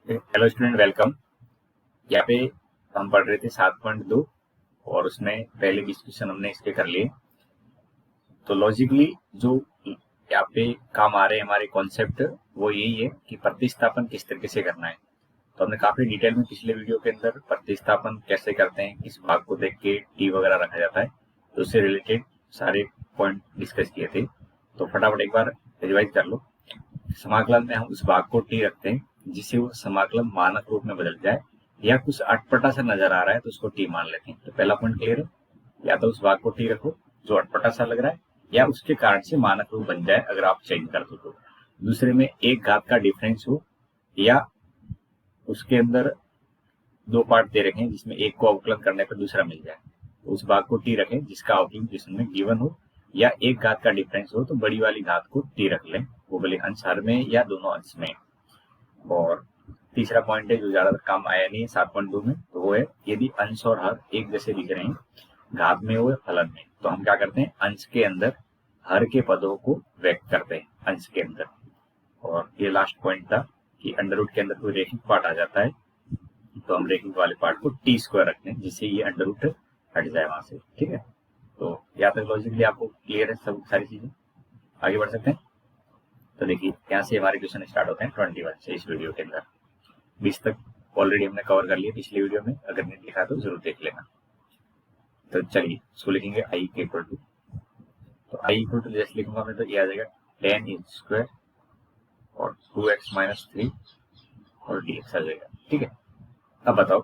Hello student, welcome. यहाँ पे हम पढ़ रहे थे 7.2 और उसमें पहले डिस्कशन हमने इसके कर लिए। तो लॉजिकली जो यहाँ पे काम आ रहे हैं हमारे कॉन्सेप्ट, वो यही है कि प्रतिस्थापन किस तरीके से करना है। तो हमने काफी डिटेल में पिछले वीडियो के अंदर प्रतिस्थापन कैसे करते हैं, किस भाग को देख के टी वगैरह रखा जाता है, तो उससे रिलेटेड सारे पॉइंट डिस्कस किए थे। तो फटाफट एक बार रिवाइज कर लो। समाकलन में हम उस भाग को टी रखते हैं जिससे वो समाकलन मानक रूप में बदल जाए, या कुछ अटपटा सा नजर आ रहा है तो उसको टी मान लेते हैं। तो पहला पॉइंट क्लियर है, या तो उस भाग को टी रखो जो अटपटा सा लग रहा है, या उसके कारण से मानक रूप बन जाए अगर आप चेंज कर दो तो। दूसरे में एक घात का डिफरेंस हो, या उसके अंदर दो पार्ट दे रखे हैं जिसमें एक को अवकलन करने पर दूसरा मिल जाए, तो उस भाग को टी रखें जिसका अवकलन जिसमें गिवन हो, या एक घात का डिफरेंस हो तो बड़ी वाली घात को टी रख लें, वो भले अंश हर में या दोनों अंश में। और तीसरा पॉइंट है जो ज्यादातर काम आया नहीं है 7.2 में, तो वो है यदि अंश और हर एक जैसे दिख रहे हैं, घात में हो या फलन में, तो हम क्या करते हैं, अंश के अंदर हर के पदों को व्यक्त करते हैं अंश के अंदर। और ये लास्ट पॉइंट था कि अंडर रूट के अंदर कोई रेखिक पार्ट आ जाता है तो हम रेखिक वाले पार्ट को टी स्क्वायर रखते हैं जिससे ये अंडर रूट हट जाए वहां से। ठीक है, तो यहाँ तक लॉजिकली आपको क्लियर है सब सारी चीजें। आगे बढ़ सकते हैं। तो देखिए यहाँ से हमारे क्वेश्चन स्टार्ट होते हैं 21 से। इस वीडियो के अंदर 20 तक ऑलरेडी हमने कवर कर लिया पिछले वीडियो में, अगर नहीं लिखा तो जरूर देख लेना। तो चलिए इसको लिखेंगे आई के इक्वल टू, तो आई इक्वल टू जैसे लिखूंगा मैं तो ये आ जाएगा 10 और 2x-3 और dx आ जाएगा। ठीक है, अब बताओ,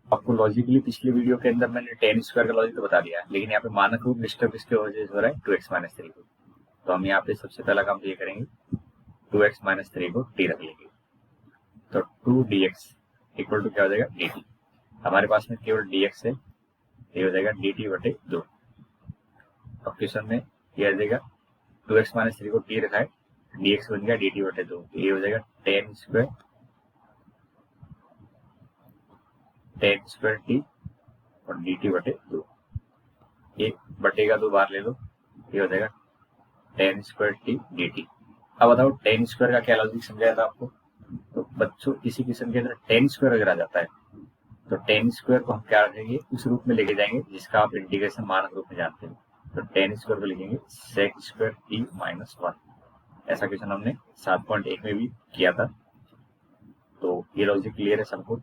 आपको लॉजिकली पिछले वीडियो के अंदर मैंने 10 का लॉजिक तो बता दिया, लेकिन यहाँ पे मानक रूप डिस्टर्ब किसके वजह से हो रहा है, 2x-3 को। तो हम यहाँ पे सबसे पहला काम ये करेंगे, 2x-3 को टी रख लेंगे, तो 2dx इक्वल टू क्या हो जाएगा, dt। हमारे पास में केवल dx है, ये हो जाएगा dt/2। अब क्वेश्चन में ये आ जाएगा 2x-3 को t रखा है, dx बन गया dt/2, ये हो जाएगा 10 स्क्वायर t और dt/2। एक बटेगा दो बार ले लो, ये हो जाएगा 10 स्क्वायर t dt। अब बताओ 10 स्क्वायर का क्या लॉजिक समझाया था आपको। तो बच्चों किसी क्वेश्चन के अंदर 10 स्क्वायर अगर आ जाता है तो 10 स्क्वायर को हम क्या रखेंगे, उस रूप में लेके जाएंगे जिसका आप इंटीग्रेशन मानक रूप में जानते हैं। तो 10 स्क्वायर को लिखेंगे sec स्क्वायर t माइनस 1। ऐसा क्वेश्चन हमने 7.1 में भी किया था। तो ये लॉजिक क्लियर है सबको।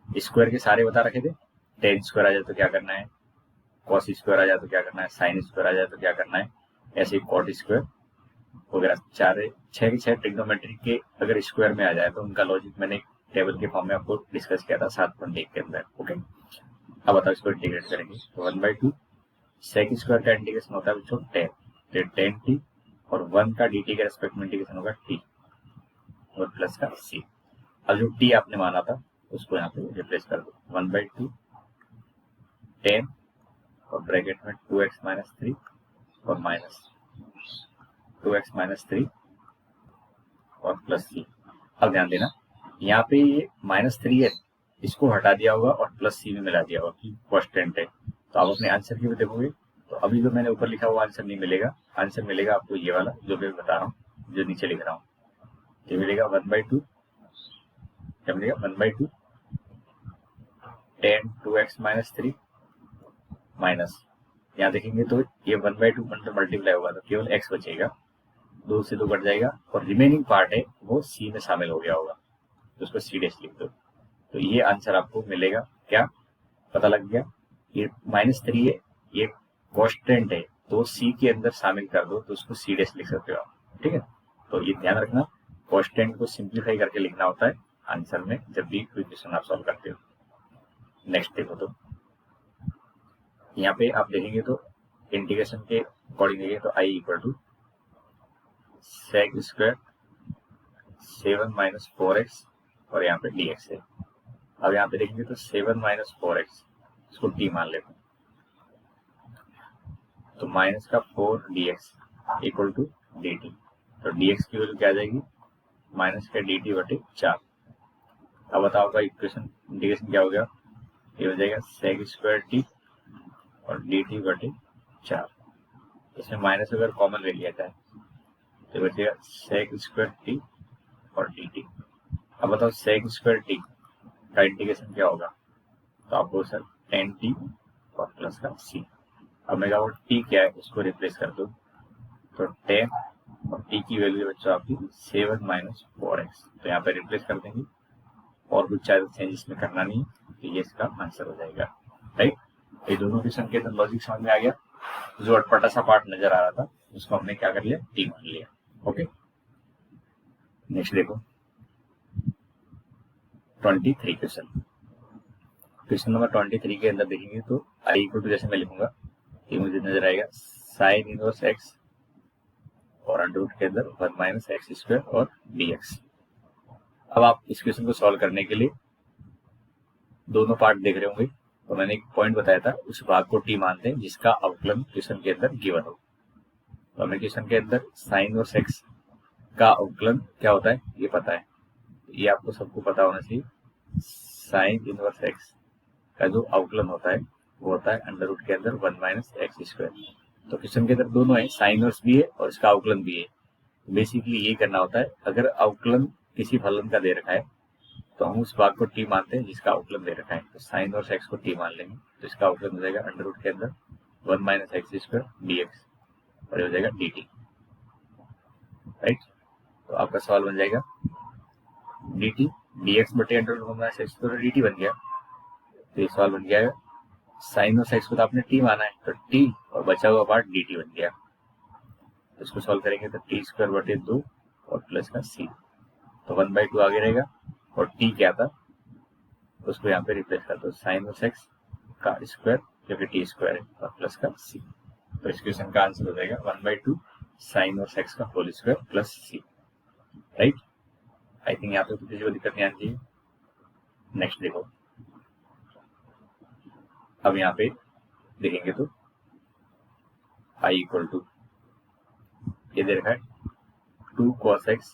स्क्वायर के सारे बता रखे थे, 10 स्क्वायर आ जाए तो क्या करना है, कॉस स्क्वायर आ जाए तो क्या करना है, साइन स्क्वायर आ जाए तो क्या करना है, ऐसे ही कॉट स्क्वायर वगैरह छह के छह ट्रिग्नोमेट्री के अगर स्क्वायर में आ जाए तो उनका लॉजिक मैंने टेबल के फॉर्म में आपको डिस्कस किया था 7.1 के अंदर। ओके, अब बताओ इसको इंटीग्रेट करेंगे तो 1/2 सेक स्क्वायर का इंटीग्रेशन होता है बच्चों 10, 10t और 1 का dt के रेस्पेक्ट में इंटीग्रेशन होगा t और प्लस का c। अब जो t आपने माना था उसको यहाँ पे रिप्लेस कर दो, 1/2 10 और ब्रैकेट में 2x-3 और माइनस 2x-3 और प्लस c। अब ध्यान देना यहाँ पे ये -3 है, इसको हटा दिया होगा और प्लस c में मिला दिया होगा कि कांस्टेंट है। तो आप अपने आंसर की भी देखोगे तो अभी जो मैंने ऊपर लिखा हुआ आंसर नहीं मिलेगा, आंसर मिलेगा आपको ये वाला जो मैं बता रहा हूँ, जो नीचे लिख रहा हूँ। ये मिलेगा 1/2, क्या मिलेगा 1/2 10 2x-3 माइनस, यहाँ देखेंगे तो ये 1/2 मल्टीप्लाई होगा तो केवल x बचेगा, 2 से 2 कट जाएगा और रिमेनिंग पार्ट है वो c में शामिल हो गया होगा, तो उसको c डैश लिख दो। तो ये आंसर आपको मिलेगा। क्या पता लग गया, ये -3 है, ये कांस्टेंट है तो c के अंदर शामिल कर दो तो उसको c डैश लिख सकते हो आप। ठीक है, तो ये ध्यान रखना, कांस्टेंट को सिंप्लीफाई करके लिखना होता है आंसर में जब भी कोई क्वेश्चन आप सॉल्व करते हो। नेक्स्ट देखो, तो यहाँ पे आप देखेंगे तो इंटीग्रेशन के अकॉर्डिंग देखेंगे तो I equal to sec square 7 - 4x और यहाँ पे dx है। अब यहाँ पे देखेंगे तो 7 - 4x इसको t मान लेते हैं, तो माइनस का 4 dx इक्वल टू dt। तो dx की वैल्यू क्या आ जाएगी, माइनस का dt/4। अब बताओ का इक्वेशन इंटीग्रेशन क्या हो गया, ये हो जाएगा सेक स्क्वायर t और dt/4। इसमें माइनस अगर कॉमन ले लिया जाए तो बचेगा सेक स्क्वायर t और dt। अब अब बताओ सेक स्क्वायर टी का इंटीग्रेशन क्या होगा, तो आपको सर टेन टी और प्लस का सी। अब मैं कहूँ टी क्या है उसको रिप्लेस कर दो, तो टेन और टी की वैल्यू बच्चों आपकी 7 माइनस 4x, तो यहाँ पे रिप्लेस कर देंगे और कुछ चाहे चेंज इसमें करना नहीं, तो ये इसका आंसर हो जाएगा। राइट, ये दोनों क्वेश्चन के अंदर लॉजिक समझ में आ गया। जो अटपटा सा पार्ट नजर आ रहा था उसको हमने क्या कर लिया, टी मान लिया। ओके, नेक्स्ट देखो 23 क्वेश्चन नंबर 23 के अंदर देखेंगे तो आई इक्वल टू, जैसे मैं लिखूंगा ये मुझे नजर आएगा साइन इनवर्स एक्स और अंडर रूट के अंदर 1 माइनस एक्स स्क्वायर और dx। अब आप इस क्वेश्चन को सॉल्व करने के लिए दोनों पार्ट देख रहे होंगे, तो मैंने एक पॉइंट बताया था, उस भाग को टी मानते हैं जिसका अवकलन क्वेश्चन के अंदर गिवन हो। तो हमें क्वेश्चन के अंदर साइन इनवर्स एक्स का अवकलन क्या होता है ये पता है, ये आपको सबको पता होना चाहिए। साइन इनवर्स एक्स का जो अवकलन होता है वो होता है अंडर रूट के अंदर 1 माइनस एक्स स्क्वायर। तो क्वेश्चन के अंदर दोनों है, साइन इनवर्स भी है और इसका अवकलन भी है। बेसिकली ये करना होता है, अगर अवकलन किसी फलन का दे रखा है तो हम उस भाग को टी मानते हैं जिसका अवकलन दे रखा है। तो साइन इनवर्स एक्स को टी मान लेंगे, तो इसका अवकलन हो जाएगा अंडर रूट के अंदर 1 माइनस एक्स स्क्वायर dx और हो जाएगा dt। राइट, तो आपका सवाल बन जाएगा dt dx बटे under root 1 minus x square dt बन गया। तो ये सवाल बन गया साइन इनवर्स एक्स को तो आपने टी माना है, तो टी और बचा हुआ पार्ट dt बन गया। तो इसको सॉल्व करेंगे तो टी स्क्वायर बटे 2 और प्लस का सी, तो 1/2 आगे रहेगा और टी क्या था उसको यहाँ पे रिप्लेस कर दो, साइन इनवर्स एक्स का स्क्वायर जो कि टी स्क्वायर है और प्लस का सी। तो इस क्वेश्चन का आंसर हो जाएगा 1/2 साइन इनवर्स एक्स का whole square plus c. Right, I think यहाँ पे तो किसी को दिक्कत नहीं आनी चाहिए। नेक्स्ट देखो, अब यहाँ पे देखेंगे तो आई इक्वल टू ये दे रखा है 2 cos x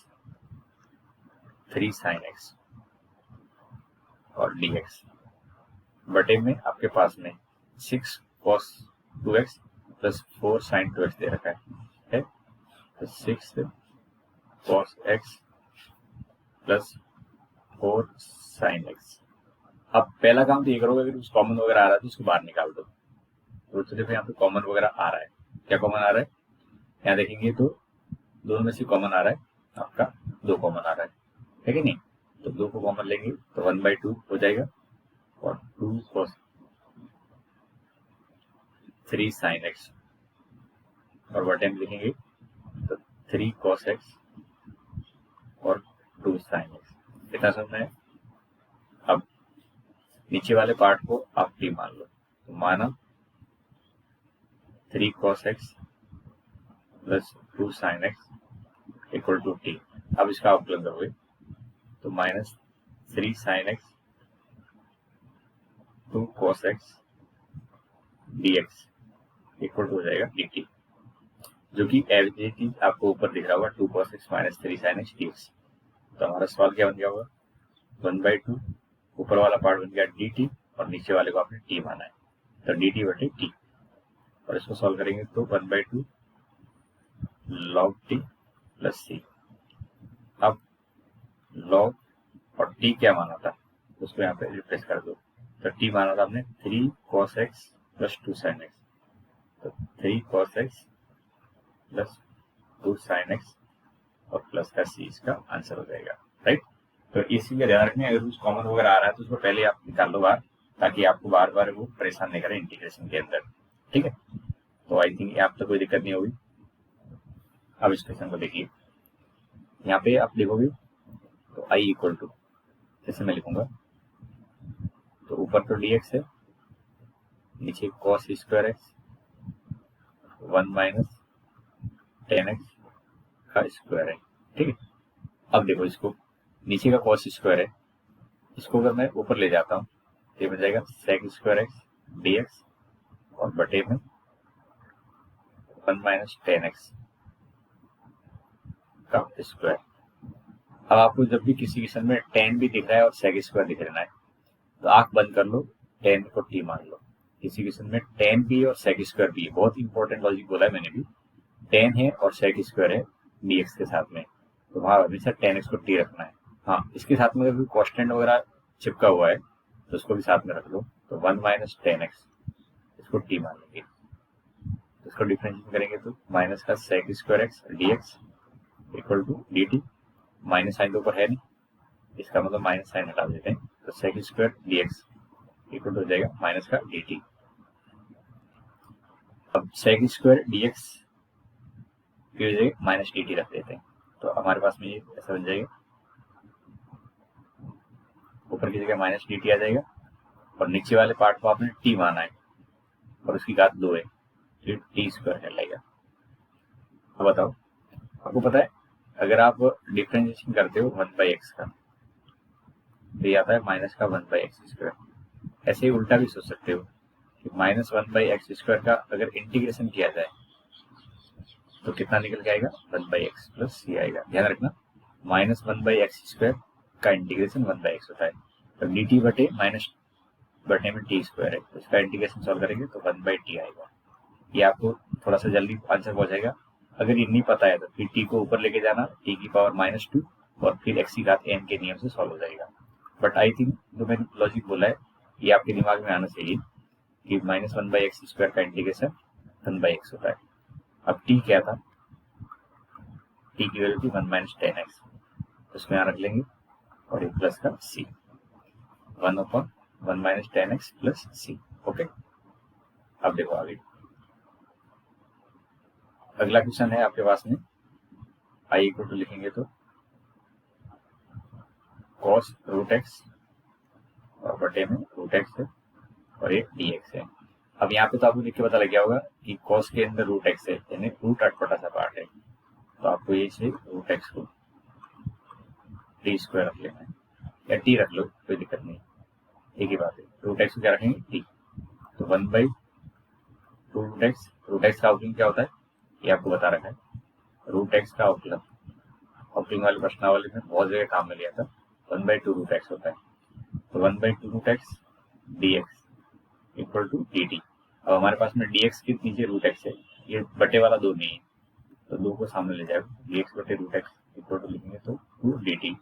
3 sin x और dx बटे में आपके पास में 6 cos 2x plus 4 sin 2x दे रखा है, तो 6 cos x plus 4 sin x। अब पहला काम तो ये करोगे, अगर कुछ कॉमन वगैरह आ रहा है तो उसको बाहर निकाल दो। तो देखो यहाँ पे कॉमन वगैरह आ रहा है, क्या कॉमन आ रहा है यहाँ देखेंगे तो दोनों में से कॉमन आ रहा है आपका 2 कॉमन आ रहा है कि नहीं, तो 2 को कॉमन लेंगे तो 1/2 हो जाएगा और 2 cos 3 sin x और बटे में लिखेंगे तो 3 cos x और 2 sin x। कितना समझना है, अब नीचे वाले पार्ट को आप टी मान लो, तो माना 3 cos x plus 2 sin x equal to t. अब इसका अवकलन करोगे तो minus 3 sin x 2 cos x dx equal to हो जाएगा dt, जो कि एवरेज आपको ऊपर दिख रहा होगा 2 cos x minus 3 sin x dx। तो हमारा सवाल क्या बन गया होगा 1/2, ऊपर वाला पार्ट बन गया dt और नीचे वाले को आपने t माना है, तो dt बटे t। और इसको सॉल्व करेंगे तो 1/2 log t प्लस सी। अब log और t क्या माना था उसको यहाँ पे रिप्लेस कर दो, तो t माना था हमने 3 cos x plus 2 sin x, तो 3 cos x plus 2 sin x और प्लस का c इसका आंसर हो जाएगा। राइट, तो इसी का ध्यान रखना, अगर कुछ कॉमन वगैरह आ रहा है तो उसको पहले आप निकाल लो बाहर, ताकि आपको बार बार वो परेशान नहीं करे इंटीग्रेशन के अंदर। ठीक है, तो आई थिंक आप तो कोई दिक्कत नहीं होगी। अब इस क्वेश्चन को देखिए, यहाँ पे आप देखोगे तो आई इक्वल टू, जैसे मैं लिखूंगा तो ऊपर तो dx है, नीचे cos square x 1 minus 10x का स्क्वायर है। ठीक है, अब देखो इसको नीचे का cos स्क्वायर है, इसको अगर मैं ऊपर ले जाता हूँ ये बन जाएगा sec स्क्वायर x dx और बटे में 1 माइनस 10x का स्क्वायर। अब आपको जब भी किसी क्वेश्चन में tan भी दिख रहा है और sec स्क्वायर दिख रहा है तो आंख बंद कर लो, tan को t मान लो। किसी क्वेश्चन में tan भी और sec स्क्वायर भी है, बहुत इंपॉर्टेंट लॉजिक बोला है मैंने भी, tan है और sec स्क्वायर है dx के साथ में, तो वहां हमेशा tan x को t रखना है। हाँ, इसके साथ में अगर कोई कॉन्स्टेंट वगैरह चिपका हुआ है तो उसको भी साथ में रख लो। तो 1 माइनस 10x इसको t मान लेंगे। तो इसको डिफरेंशिएट करेंगे तो माइनस का sec square x d x equal to d t. Minus sine तो ऊपर है नहीं, इसका मतलब माइनस साइन हटा देते हैं। तो sec square d x equal to हो जाएगा माइनस का डी टी। अब सेक स्क्वायर डी एक्स की जगह माइनस डी टी रख देते हैं। तो हमारे पास में ये ऐसा बन जाएगा, ऊपर की जगह माइनस डी टी आ जाएगा और नीचे वाले पार्ट को आपने टी माना है और उसकी घात 2 है, फिर टी स्क्वायर कहलाएगा। अब बताओ, आपको पता है अगर आप डिफरेंशिएशन करते हो 1/x का तो ये आता है माइनस का 1/x स्क्वायर। ऐसे ही उल्टा भी सोच सकते हो कि माइनस 1/x स्क्वायर का अगर इंटीग्रेशन किया जाए तो कितना निकल के आएगा 1/x प्लस सी आएगा। ध्यान रखना, माइनस 1/x स्क्वायर का इंटीग्रेशन 1/x होता है। तो डी टी बटे माइनस बटे में टी स्क्वायर है, तो इसका इंटीग्रेशन सॉल्व करेंगे तो 1/t आएगा। ये आपको थोड़ा सा जल्दी आंसर पहुंचेगा। अगर ये नहीं पता है तो फिर टी को ऊपर लेके जाना, टी की पावर -2 और फिर एक्स की घात n के नियम से सॉल्व हो जाएगा। बट आई थिंक जो मैंने लॉजिक बोला है ये आपके दिमाग में आना चाहिए कि माइनस 1/x स्क्वायर का इंटीग्रेशन 1/x होता है। अब टी क्या था, टी की वैल्यू थी 1 माइनस 10x, उसमें यहाँ रख लेंगे और एक प्लस का c, 1/1 minus 10x plus c। Okay, अब देखो आगे अगला क्वेश्चन है आपके पास में। आई इक्वल टू लिखेंगे तो cos रूट एक्स और बटे में रूट एक्स है और एक dx है। अब यहाँ पे तो आपको देख के पता लग गया होगा कि cos के अंदर रूट एक्स है, यानी रूट अटपटा सा पार्ट है। तो आपको ये से रूट एक्स को टी स्क्वायर रख लेना है या टी रख लो, कोई दिक्कत नहीं, एक ही बात है। रूट एक्स को क्या रखेंगे टी, तो 1/2 रूट एक्स। रूट एक्स का अवकलन क्या होता है ये आपको बता रखा है। रूट एक्स का अवकलन अवकलन वाले प्रश्नावली में बहुत जगह काम में लिया था, 1/2 रूट एक्स होता है। तो 1/2 root x d x equal to d t. अब हमारे पास में डी एक्स के नीचे रूट एक्स है, ये बटे वाला 2 नहीं है तो 2 को सामने ले जाएगा, डी एक्स बटे रूट एक्स इक्वल टू लिखेंगे तो 2 डी टी।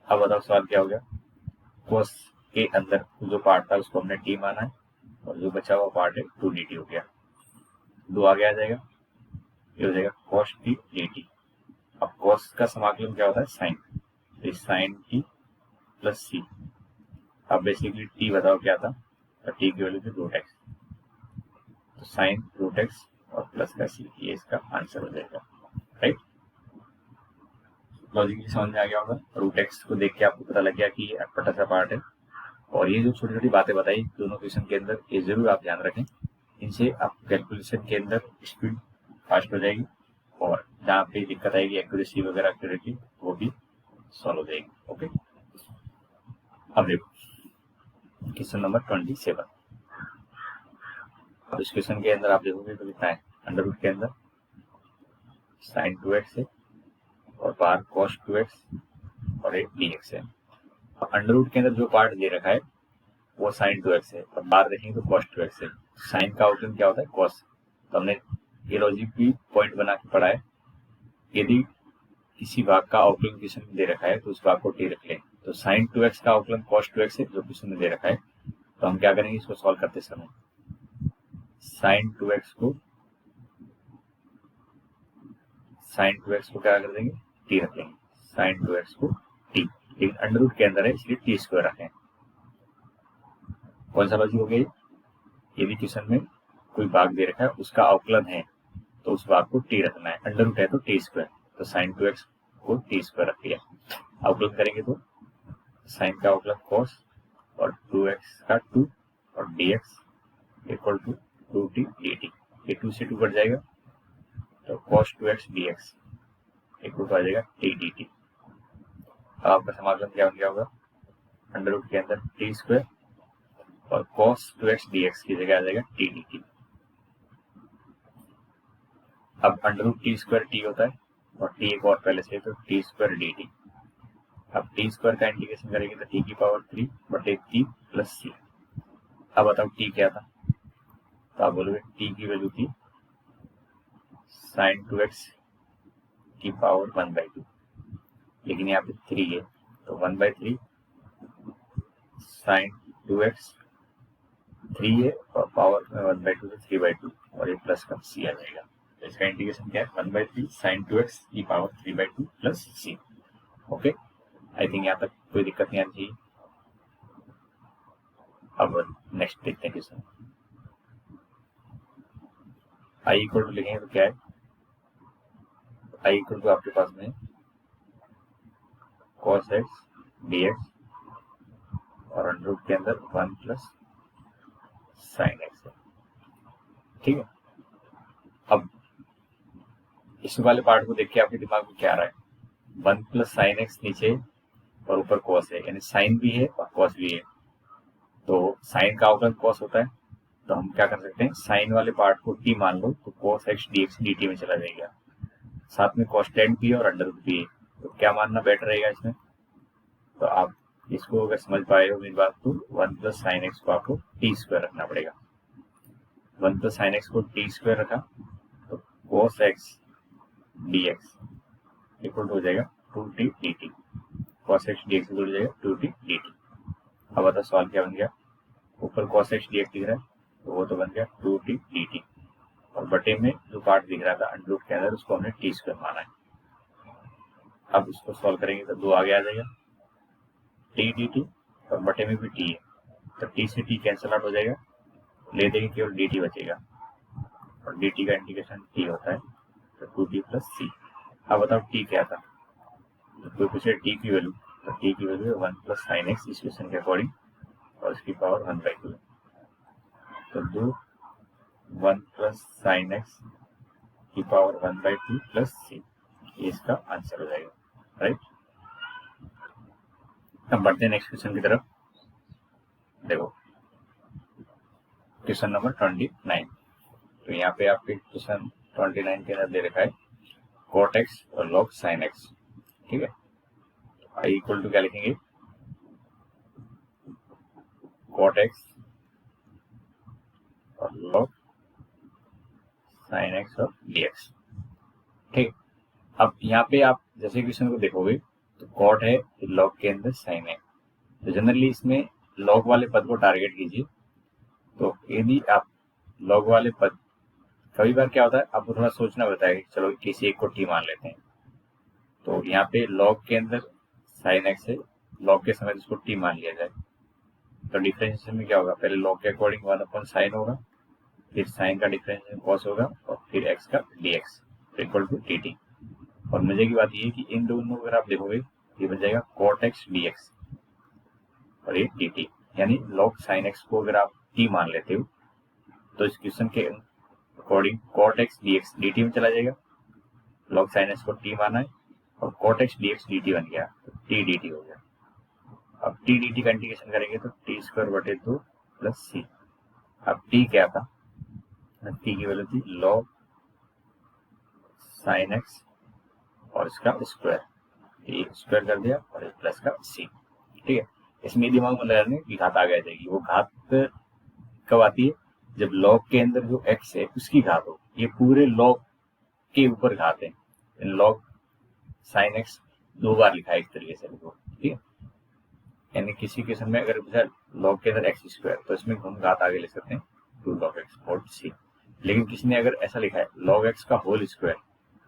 अब बताओ सवाल क्या हो गया, कोस के अंदर जो पार्ट था उसको हमने टी माना है और जो बचा हुआ पार्ट है 2 डी टी हो गया। 2 आगे आ जाएगा, ये हो जाएगा कॉस टी डी टी। अब कॉस का समाकलन क्या होता है साइन, तो साइन टी प्लस सी। अब बेसिकली टी बताओ क्या था, तो टी की वैल्यू थी रूट एक्स, तो साइन रूट एक्स और प्लस का सी, ये इसका आंसर हो जाएगा। राइट, लॉजिकली समझ में आ गया होगा। रूट एक्स को देख के आपको पता लग गया कि ये अटपटा सा पार्ट है। और ये जो छोटी छोटी बातें बताई दोनों क्वेश्चन के अंदर, ये जरूर आप ध्यान रखें, इनसे आप कैलकुलेशन के अंदर स्पीड फास्ट हो जाएगी और जहाँ पे दिक्कत आएगी एक्यूरेसी वगैरह एक्यूरेटी वो भी सॉल्व हो जाएगी। ओके, अब देखो क्वेश्चन नंबर 27। अब इस क्वेश्चन के अंदर आप देखोगे तो लिखा है अंडर रूट के अंदर साइन 2x है और बाहर कॉस 2x और एक dx है। अब अंडर रूट के अंदर जो पार्ट दे रखा है वो साइन 2x है और बाहर देखेंगे तो कॉस 2x है। साइन का अवकलन क्या होता है कॉस, तो हमने ये लॉजिक भी पॉइंट बना के पढ़ा है। यदि किसी भाग का अवकलन क्वेश्चन में दे रखा है तो उस भाग को टी रख लें। तो साइन 2x का अवकलन कॉस 2x है जो क्वेश्चन में दे रखा है, तो हम क्या करेंगे इसको सॉल्व करते समय साइन 2x को क्या कर देंगे टी रख लेंगे, साइन 2x को टी, लेकिन अंडर रूट के अंदर है इसलिए टी स्क्वायर रखें। कौन सा लॉजिक हो गया, यदि क्वेश्चन में कोई भाग दे रखा है उसका अवकलन है तो उस भाग को टी रखना है, अंडर रूट है तो टी स्क्वायर, तो साइन 2x को टी स्क्वायर रख लिया। अवकलन करेंगे तो साइन का अवकलन कॉस और 2x का 2 और dx equal to 2t dt, ये 2 से 2 कट जाएगा तो cos 2x dx equal to आ जाएगा t dt। अब आपका समाकलन क्या बन गया होगा, अंडर रूट के अंदर टी स्क्वायर और cos 2x dx की जगह आ जाएगा t dt। अब under root t square t होता है और टी एक और पहले से तो टी स्क्वायर dt। अब टी स्क्वायर का इंटीग्रेशन करेंगे तो टी की पावर 3 बटे टी प्लस सी। अब बताओ टी क्या था, तो आप बोलोगे टी की वैल्यू थी साइन 2x की पावर 1/2, लेकिन यहाँ पे 3 है तो 1/3 साइन 2x 3 है और पावर में 1/2 तो 3/2 और ये प्लस का c आ जाएगा। तो इसका इंटीग्रेशन क्या है 1/3 साइन 2x की पावर 3/2 प्लस c। ओके, आई थिंक यहाँ तक कोई दिक्कत नहीं आनी चाहिए। अब नेक्स्ट देखते हैं क्वेश्चन। आई इक्वल टू लिखेंगे तो क्या है, आई इक्वल टू आपके पास में cos x dx और अंडर रूट के अंदर 1 प्लस साइन एक्स है। ठीक है, अब इस वाले पार्ट को देख के आपके दिमाग में क्या आ रहा है, 1 प्लस साइन एक्स नीचे और ऊपर cos है, यानी साइन भी है और cos भी है। तो साइन का अवकलन cos होता है, तो हम क्या कर सकते हैं, साइन वाले पार्ट को t मान लो तो cos x dx dt में चला जाएगा। साथ में कॉन्स्टेंट भी है और अंडर रूट भी है, तो क्या मानना बेटर रहेगा इसमें। तो आप इसको अगर समझ पाए हो मेरी बात, तो 1 प्लस साइन एक्स को आपको टी स्क्वायर रखना पड़ेगा। 1 प्लस साइन एक्स को टी स्क्वायर रखा तो cos x dx इक्वल हो जाएगा 2t dt। cos x dx equal हो जाएगा 2t dt। अब बताओ सवाल क्या बन गया, ऊपर cos x dx दिख रहा है तो वो तो बन गया 2t dt, और बटे में जो पार्ट दिख रहा था अंडर रूट के अंदर उसको हमने टी स्क्वायर माना है। अब इसको सॉल्व करेंगे तो 2 आगे आ जाएगा टी dt और बटे में भी t है, तो t से t कैंसिल आउट हो जाएगा, ले देंगे केवल dt बचेगा और dt का इंटीग्रेशन t होता है तो 2t प्लस c। अब बताओ t क्या था, तो कोई पूछे t की वैल्यू, तो t की वैल्यू है 1 प्लस साइन एक्स इस क्वेश्चन के अकॉर्डिंग और इसकी पावर 1/2 है। तो दो 1 प्लस साइन एक्स की पावर 1/2 प्लस c, ये इसका आंसर हो जाएगा, राइट। अब बढ़ते हैं नेक्स्ट क्वेश्चन की तरफ। देखो क्वेश्चन नंबर 29। तो यहाँ पे आपके क्वेश्चन 29 के अंदर दे रखा है cot x और log sin x। ठीक है, आई इक्वल टू क्या लिखेंगे, cot x और log sin x और dx। ठीक, अब यहाँ पे आप जैसे क्वेश्चन को देखोगे तो cot है फिर log के अंदर sin है, तो जनरली इसमें log वाले पद को टारगेट कीजिए। तो यदि आप log वाले पद, कई बार क्या होता है आपको थोड़ा सोचना पड़ता है, चलो किसी एक को t मान लेते हैं। तो यहाँ पे log के अंदर sin x है, log के समय इसको t मान लिया जाए, तो डिफरेंशिएशन में क्या होगा, पहले log के अकॉर्डिंग 1/sin होगा, फिर sin का डिफरेंशिएशन cos होगा और फिर x का dx इक्वल टू dt। और मजे की बात ये है कि इन दोनों अगर आप देखोगे ये बन जाएगा cot x dx और ये dt, यानी log sin x को अगर आप t मान लेते हो तो इस क्वेश्चन के according cot x dx dt में चला जाएगा। log sin x को t माना है और cot x dx dt बन गया तो t dt हो गया। अब t dt का इंटीग्रेशन करेंगे तो t स्क्वायर बटे 2 प्लस c। अब t क्या था, t की वैल्यू थी log sin x और इसका स्क्वायर, ये स्क्वायर कर दिया और प्लस का c। ठीक है, इसमें दिमाग में लगाने की घात आ जाएगी। वो घात कब आती है, जब log के अंदर जो x है उसकी घात हो, ये पूरे log के ऊपर घात है। log sin x 2 बार लिखा है एक तरीके से लिखो, ठीक है, यानी किसी केस में अगर log के अंदर x स्क्वायर तो इसमें हम घात आगे ले सकते हैं 2 log x और c। लेकिन किसी ने अगर ऐसा लिखा है log x का होल स्क्वायर,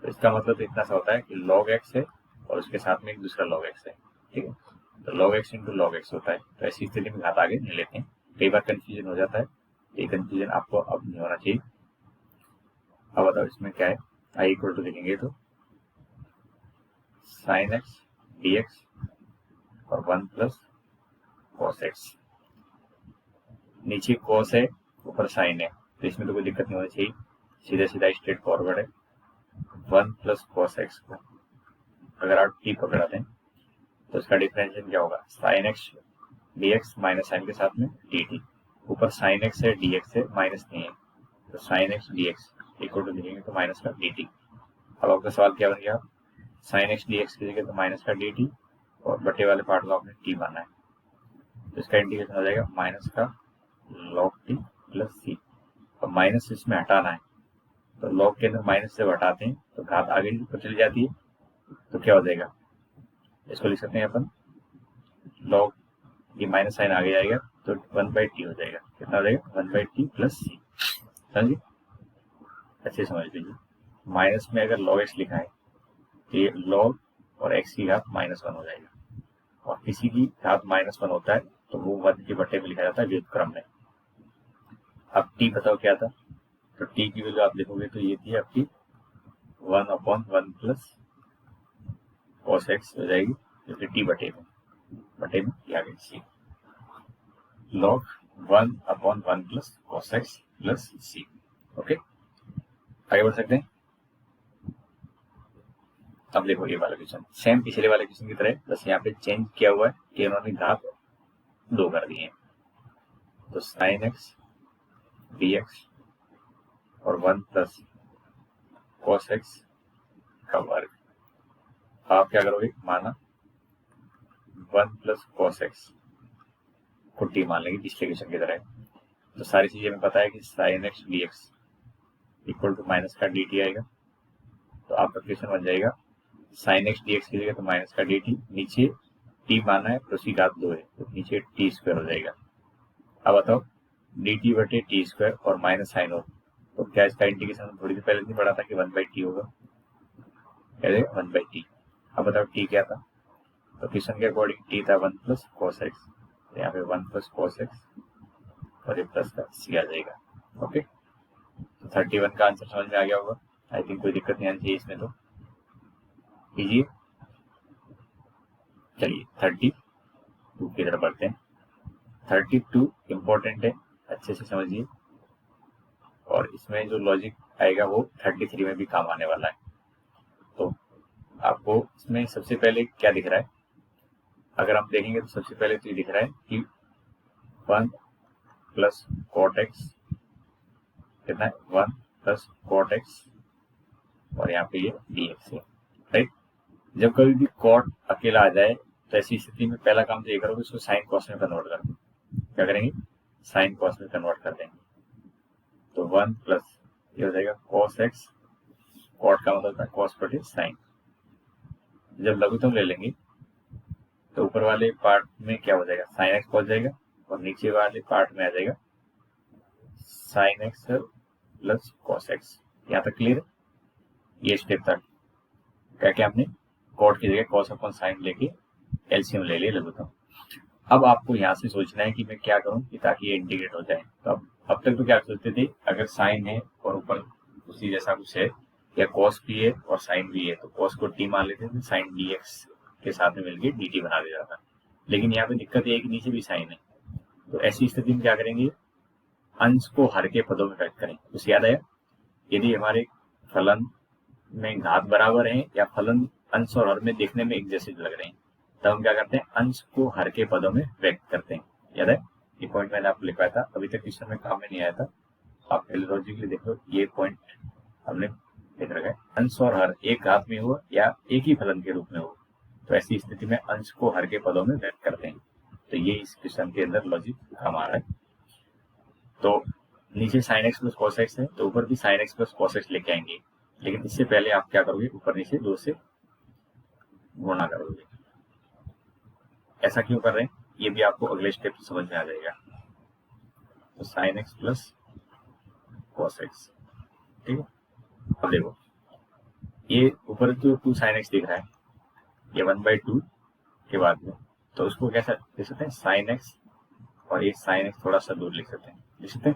तो इसका मतलब तो इतना सा होता है कि log x है और उसके साथ में एक दूसरा log x है। ठीक है, तो log x into log x होता है, तो ऐसी स्थिति में घात आगे नहीं लेते हैं, कई बार कंफ्यूजन हो जाता है, ये कंफ्यूजन आपको अब नहीं होना चाहिए। अब बताओ इसमें क्या है, आई इक्वल टू लिखेंगे तो sin x dx और 1 प्लस cos x, नीचे cos है ऊपर sin है, तो इसमें तो कोई दिक्कत नहीं होनी चाहिए, सीधा सीधा स्ट्रेट फॉरवर्ड है। 1 प्लस cos x को अगर आप t पकड़ाते हैं तो इसका डिफरेंशिएशन क्या होगा, sin x dx minus sine के साथ में dt, ऊपर sin x है dx है माइनस नहीं है, तो sin x dx equal to लिखेंगे तो माइनस का dt। अब आपका सवाल क्या बन गया, sin x dx की जगह तो माइनस का dt और बटे वाले पार्ट को आपने t माना है, तो इसका इंटीग्रेशन हो जाएगा माइनस का log t प्लस c। अब माइनस इसमें हटाना है, तो log के अंदर माइनस से हटाते हैं तो घात आगे ऊपर चली जाती है, तो क्या हो जाएगा, इसको लिख सकते हैं अपन लॉग ये माइनस साइन आगे जाएगा तो 1/t हो जाएगा। कितना हो जाएगा 1/t प्लस सी। समझिए, अच्छे समझ लीजिए। माइनस में अगर log x लिखा है तो ये log और x की घात -1 हो जाएगा, और किसी की घात -1 होता है तो वो 1 के बटे में लिखा जाता है व्युत्क्रम में। अब t बताओ क्या था, तो t की वैल्यू आप देखोगे तो ये थी आपकी 1/1 प्लस cos x हो जाएगी, जो कि t बटे में किया गया C. log 1/1 plus cos x plus C. Okay, आगे बढ़ सकते हैं। अब देखो ये वाला क्वेश्चन सेम पिछले वाले क्वेश्चन की तरह, बस यहाँ पे चेंज किया हुआ है कि उन्होंने घात 2 कर दिए हैं। तो sin x dx और 1 प्लस cos x का वर्ग। आप क्या करोगे, माना 1 प्लस cos x को t मान लेंगे पिछले क्वेश्चन की तरह। तो सारी चीजें हमें पता है कि sin x dx equal to minus का dt आएगा। तो आपका क्वेश्चन बन जाएगा sin x dx की जगह तो माइनस का dt, नीचे t माना है तो उसकी घात 2 है तो नीचे t स्क्वायर हो जाएगा। अब बताओ dt बटे टी स्क्वायर और माइनस साइन हो तो क्या इसका इंटीग्रेशन थोड़ी देर पहले नहीं पढ़ा था कि 1/t होगा, क्या 1/t। अब बताओ t क्या था, तो क्वेश्चन के अकॉर्डिंग t था 1 प्लस cos x, तो यहाँ पे 1 प्लस cos x और ये प्लस का c आ जाएगा। ओके, तो 31 का आंसर समझ में आ गया होगा। आई थिंक कोई दिक्कत नहीं आनी चाहिए इसमें, तो कीजिए। चलिए 32 की तरफ बढ़ते हैं। 32 इम्पोर्टेंट है, अच्छे से समझिए, और इसमें जो लॉजिक आएगा वो 33 में भी काम आने वाला है। तो आपको इसमें सबसे पहले क्या दिख रहा है, अगर आप देखेंगे तो सबसे पहले तो ये दिख रहा है कि 1 प्लस cot x कितना है 1 प्लस cot x और यहाँ पे ये dx है, राइट। जब कभी भी cot अकेला आ जाए तो ऐसी स्थिति में पहला काम तो ये करोगे उसको साइन कॉस में कन्वर्ट कर दो। क्या करेंगे, साइन कॉस में कन्वर्ट कर देंगे। तो 1 प्लस ये हो जाएगा cos x, cot का मतलब होता है cos बटे साइन। जब लघुत्तम ले लेंगे तो ऊपर वाले पार्ट में क्या हो जाएगा sin x पहुंच जाएगा, और नीचे वाले पार्ट में आ जाएगा sin x plus cos x। यहाँ तक क्लियर है, ये स्टेप था। क्या क्या हमने cot की जगह cos अपन साइन लेके एलसीएम ले लिया लघुत्तम। अब आपको यहाँ से सोचना है कि मैं क्या करूं कि ताकि ये इंटीग्रेट हो जाए। तो अब तक तो क्या सोचते थे, अगर साइन है और ऊपर उसी जैसा कुछ है या cos भी है और साइन भी है तो cos को t मान लेते थे, साइन dx के साथ में मिलकर dt बना दिया जाता। लेकिन यहाँ पे दिक्कत ये है कि नीचे भी साइन है, तो ऐसी स्थिति में क्या करेंगे, अंश को हर के पदों में व्यक्त करें। कुछ याद आया, यदि हमारे फलन में घात बराबर है या फलन अंश और हर में देखने में एक जैसे लग रहे हैं, तब हम क्या करते हैं, अंश को हर के पदों में व्यक्त करते हैं। याद है, ये पॉइंट मैंने आपको लिखवाया था, अभी तक क्वेश्चन में काम में नहीं आया था। आप लॉजिकली देखो, ये पॉइंट हमने लिख रखा है, अंश और हर एक घात में हो या एक ही फलन के रूप में हो, तो ऐसी स्थिति में अंश को हर के पदों में व्यक्त करते हैं। तो ये इस क्वेश्चन के अंदर लॉजिक काम आ रहा है। तो नीचे sin x plus cos x है तो ऊपर भी sin x plus cos x लेके आएंगे, लेकिन इससे पहले आप क्या करोगे, ऊपर नीचे 2 से गुणा करोगे। ऐसा क्यों कर रहे हैं ये भी आपको अगले स्टेप से समझ में आ जाएगा। तो sin x plus cos x, ठीक है। अब देखो ये ऊपर जो 2 sin x दिख रहा है ये 1/2 के बाद में, तो उसको कैसा लिख सकते हैं, sin x और ये sin x थोड़ा सा दूर लिख सकते हैं।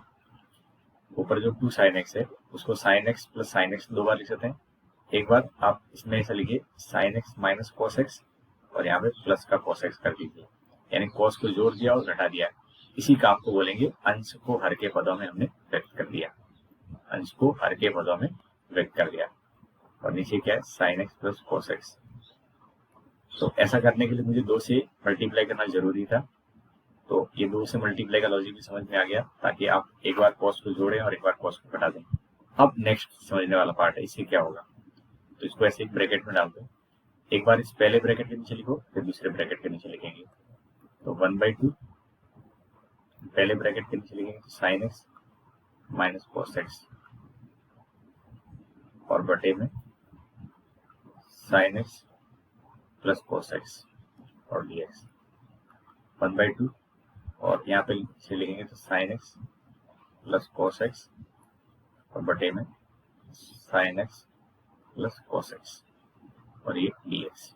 ऊपर जो 2 sin x है उसको sin x plus sin x 2 बार लिख सकते हैं। एक बार आप इसमें ऐसा लिखिए sin x minus cos x और यहाँ पे प्लस का cos x कर दीजिए, यानी cos को जोड़ दिया और घटा दिया। इसी काम को बोलेंगे अंश को हर के पदों में हमने व्यक्त कर दिया, अंश को हर के पदों में व्यक्त कर दिया। और नीचे क्या है, sin x plus cos x। तो ऐसा करने के लिए मुझे 2 से मल्टीप्लाई करना जरूरी था, तो ये 2 से मल्टीप्लाई का लॉजिक भी समझ में आ गया, ताकि आप एक बार cos को जोड़ें और एक बार cos को घटा दें। अब नेक्स्ट समझने वाला पार्ट है, इससे क्या होगा, तो इसको ऐसे एक ब्रैकेट में डाल दो। एक बार इस पहले ब्रैकेट के नीचे लिखो, फिर दूसरे ब्रैकेट के नीचे लिखेंगे। तो 1/2 पहले ब्रैकेट के नीचे लिखेंगे तो sin x minus cos x और बटे में sin x plus cos x और dx। 1/2 और यहाँ पे से लिखेंगे तो sign x plus cos x और बटे में sign x plus cos x और ये dx।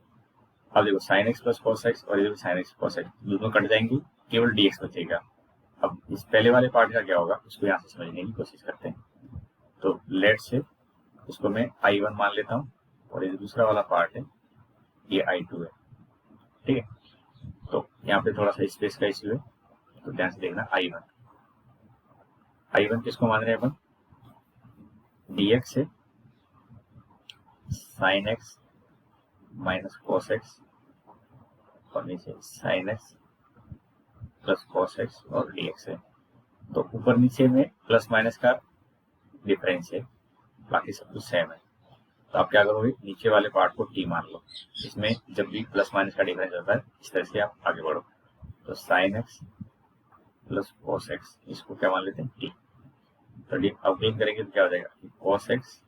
अब देखो sign x plus cos x और ये साइन एक्स कॉस एक्स दोनों कट जाएंगी, केवल dx बचेगा। अब इस पहले वाले पार्ट का क्या होगा उसको यहाँ से समझने की कोशिश करते हैं। तो लेट से इसको मैं I1 मान लेता हूँ और ये दूसरा वाला पार्ट है ये I2 है, ठीक है। तो यहाँ पे थोड़ा सा स्पेस का इश्यू है, तो ध्यान से देखना I1 किसको मान रहे हैं अपन, dx है sign x minus cos x और नीचे sign x plus cos x और dx है। तो ऊपर नीचे में प्लस माइनस का डिफरेंस है, बाकी सब कुछ सेम है। तो आप क्या करोगे, नीचे वाले पार्ट को t मान लो। इसमें जब भी प्लस माइनस का डिफरेंस होता है इस तरह से आप आगे बढ़ो। तो sign x plus cos x इसको क्या मान लेते हैं t। तो डी आउटलाइन करेंगे तो क्या हो जाएगा, कॉस एक्स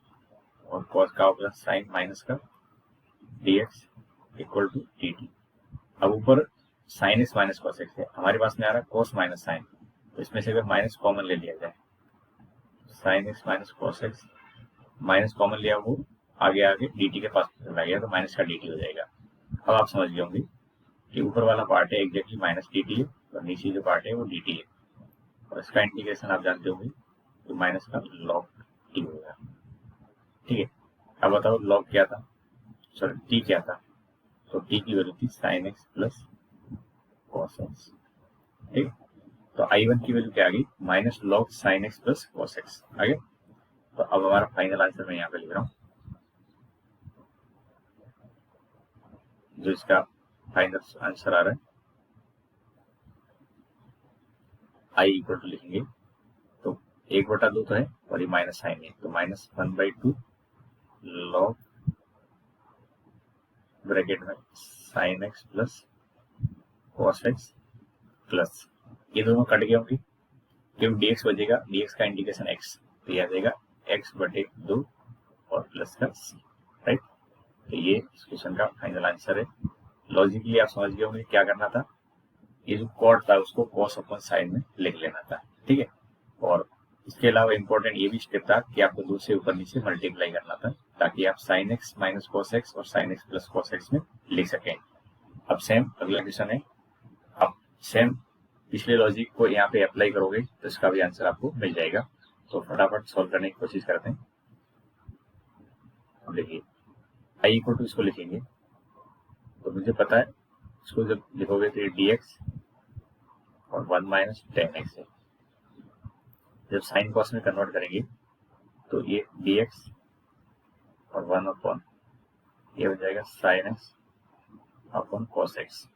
और कॉस का प्लस साइन माइनस का dx इक्वल टू dt। अब ऊपर sign x minus cos x है, हमारे पास में आ रहा है कॉस माइनस साइन, तो इसमें से अगर माइनस कॉमन ले लिया जाए, sign x minus cos x minus common लिया वो आगे आगे dt के पास चला गया तो माइनस का dt हो जाएगा। अब आप समझ गए होंगे कि ऊपर वाला पार्ट है एग्जैक्टली माइनस dt है और नीचे जो पार्ट है वो dt है, और इसका इंटीग्रेशन आप जानते होंगे तो माइनस का log t होगा, ठीक है। अब बताओ log क्या था, सॉरी t क्या था, तो t की वैल्यू थी sine x plus cos x, ठीक। तो I1 की वैल्यू क्या आ गई, minus log sine x plus cos x आ गया। तो अब हमारा फाइनल आंसर मैं यहाँ पे लिख रहा हूँ, जो इसका फाइनल आंसर आ रहा है I इक्वल टू लिखेंगे तो 1/2 तो है और ये माइनस साइन है, तो माइनस 1/2 लॉग ब्रैकेट में sign x plus cos x plus ये दोनों कट गए होंगे, क्योंकि dx बचेगा, dx का इंटीग्रेशन x, तो यह आ जाएगा x/2 और प्लस का c, राइट। तो ये इस क्वेश्चन का फाइनल आंसर है। लॉजिकली आप समझ गए होंगे क्या करना था, ये जो कॉट था उसको कॉस अपन साइन में लिख लेना था, ठीक है। और इसके अलावा इंपॉर्टेंट ये भी स्टेप था कि आपको 2 से ऊपर नीचे मल्टीप्लाई करना था, ताकि आप sine x minus cos x और sine x plus cos x में लिख सकें। अब सेम अगला क्वेश्चन है, अब सेम पिछले लॉजिक को यहाँ पे अप्लाई करोगे तो इसका भी आंसर आपको मिल जाएगा। तो फटाफट सॉल्व करने की कोशिश करते हैं। अब देखिए आई इक्वल टू इसको लिखेंगे तो मुझे पता है इसको जब लिखोगे तो ये dx और 1 माइनस टेन एक्स है। जब साइन कॉस में कन्वर्ट करेंगे तो ये dx और 1 अपॉन ये हो जाएगा sine x upon cos x,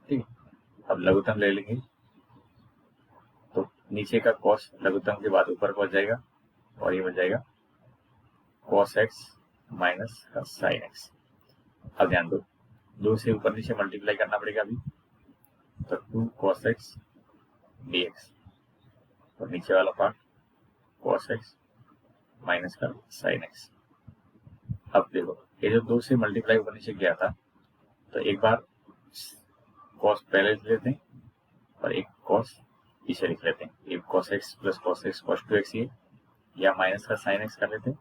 ठीक है। अब लघुत्तम ले लेंगे तो नीचे का कॉस लघुत्तम के बाद ऊपर पहुंच जाएगा और ये बन जाएगा कॉस एक्स माइनस का साइन एक्स। अब ध्यान दो 2 से ऊपर नीचे मल्टीप्लाई करना पड़ेगा अभी, तो 2 cos x dx और नीचे वाला पार्ट cos x माइनस का साइन x। अब देखो ये जो 2 से मल्टीप्लाई ऊपर नीचे गया था तो एक बार cos पहले लिख लेते हैं और एक cos पीछे लिख लेते हैं, एक cos x plus cos x cos 2x ये, या माइनस का साइन x कर लेते हैं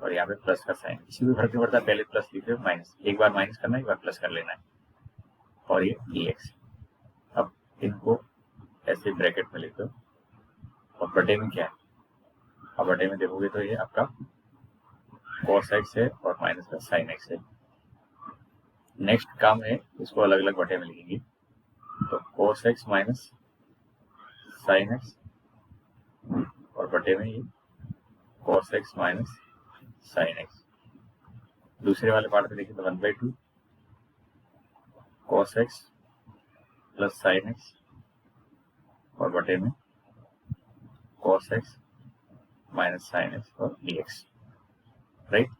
और यहाँ पे प्लस का साइन, इसी में फर्क नहीं पड़ता, पहले प्लस लिख रहे हो माइनस, एक बार माइनस करना है एक बार प्लस कर लेना है और ये dx। अब इनको ऐसे ब्रैकेट में लिख दो और बटे में क्या है, अब बटे में देखोगे तो ये आपका cos x है और माइनस का साइन x है। नेक्स्ट काम है इसको अलग अलग बटे में लिखेंगे, तो cos x minus sine x और बटे में ये cos x minus sine x। दूसरे वाले पार्ट में देखिए तो 1/2 cos x plus sine x और बटे में cos x minus sine x और dx, राइट।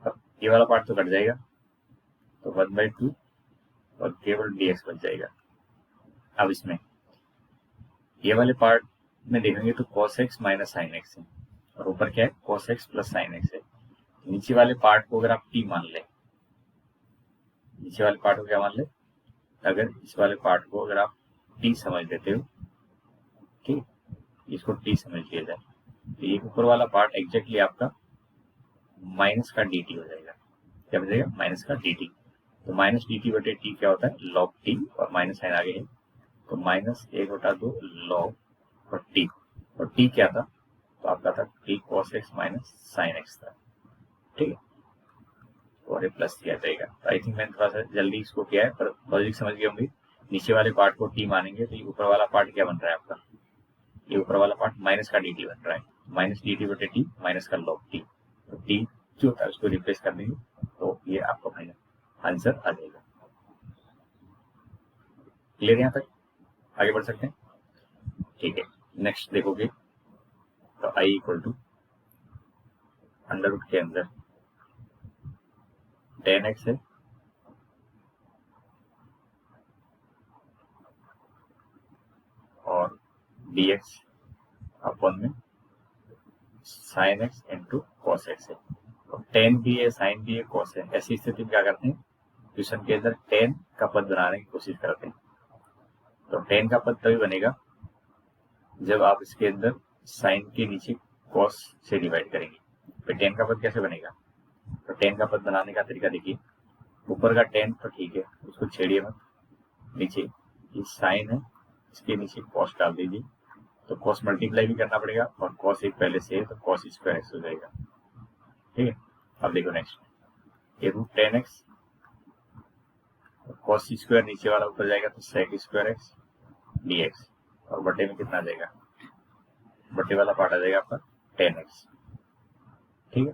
अब ये वाला पार्ट तो कट जाएगा तो 1/2 और केवल dx बच जाएगा। अब इसमें ये वाले पार्ट में देखेंगे तो cos x minus sine x है और ऊपर क्या है cos x plus sine x है। नीचे वाले पार्ट को अगर आप t मान ले, नीचे वाले पार्ट को क्या मान ले अगर इस वाले पार्ट को अगर आप टी समझ लेते हो, ठीक, इसको टी समझ लिया जाए, तो ये ऊपर वाला पार्ट एग्जैक्टली आपका माइनस का डी टी हो जाएगा। क्या हो जाएगा? माइनस का डी टी। तो माइनस डी टी बटे टी क्या होता है? लॉग टी, और माइनस साइन आगे है, तो माइनस 1/2 लॉग और टी। और टी क्या था? तो आपका था T cos x minus sine x था, ठीक है, और ये प्लस किया जाएगा। तो आई थिंक मैंने थोड़ा सा जल्दी इसको किया है, पर लॉजिक समझ गए होंगे। नीचे वाले पार्ट को टी मानेंगे तो ये ऊपर वाला पार्ट क्या बन रहा है आपका? ये ऊपर वाला पार्ट माइनस का डी टी बन रहा है, माइनस डी टी बटे टी माइनस का लॉग टी। तो टी जो होता है उसको रिप्लेस कर देंगे, तो ये आपका फाइनल आंसर आ जाएगा। क्लियर यहाँ तक? आगे बढ़ सकते हैं? ठीक है, नेक्स्ट देखोगे तो I equal to under root के अंदर टेन एक्स है, और डी एक्स अपन में sine x into cos x है। तो टेन भी है, साइन भी है, कॉस है। ऐसी स्थिति में क्या करते हैं? क्वेश्चन के अंदर टेन का पद बनाने की कोशिश करते हैं। तो टेन का पद तभी बनेगा जब आप इसके अंदर साइन के नीचे कॉस से डिवाइड करेंगे। तो टेन का पद कैसे बनेगा? तो टेन का पद बनाने का तरीका देखिए, ऊपर का टेन तो ठीक है, उसको छेड़िए मत, नीचे ये साइन है, इसके नीचे कॉस डाल दीजिए। तो कॉस मल्टीप्लाई भी करना पड़ेगा, और कॉस एक पहले से है तो कॉस स्क्वायर एक्स हो जाएगा, ठीक है। अब देखो नेक्स्ट, ये root ten x, cos square नीचे वाला ऊपर जाएगा तो sec square x d x, और बटे में कितना आ जाएगा? बटे वाला पार्ट आ जाएगा आपका टेन एक्स, ठीक है।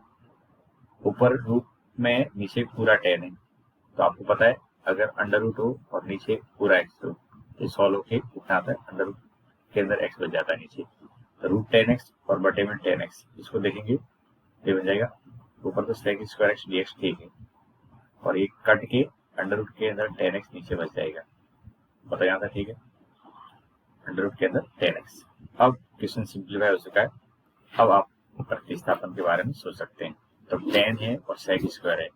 ऊपर रूट में नीचे पूरा टेन है, तो आपको पता है अगर अंडर रूट हो और नीचे पूरा एक्स हो तो सॉल्व होके कितना आता है? अंडर रूट के अंदर एक्स बच जाता है नीचे, तो रूट टेन एक्स और बटे में टेन एक्स, इसको देखेंगे ये बन जाएगा ऊपर तो sec square x d x, ठीक है, और ये कट के अंडर रूट के अंदर टेन एक्स नीचे बच जाएगा, पता यहाँ था, ठीक है, अंडर रूट के अंदर टेन एक्स। अब क्वेश्चन सिंप्लीफाई हो चुका है, अब आप प्रतिस्थापन के बारे में सोच सकते हैं। तो टेन है और सेक स्क्वायर है,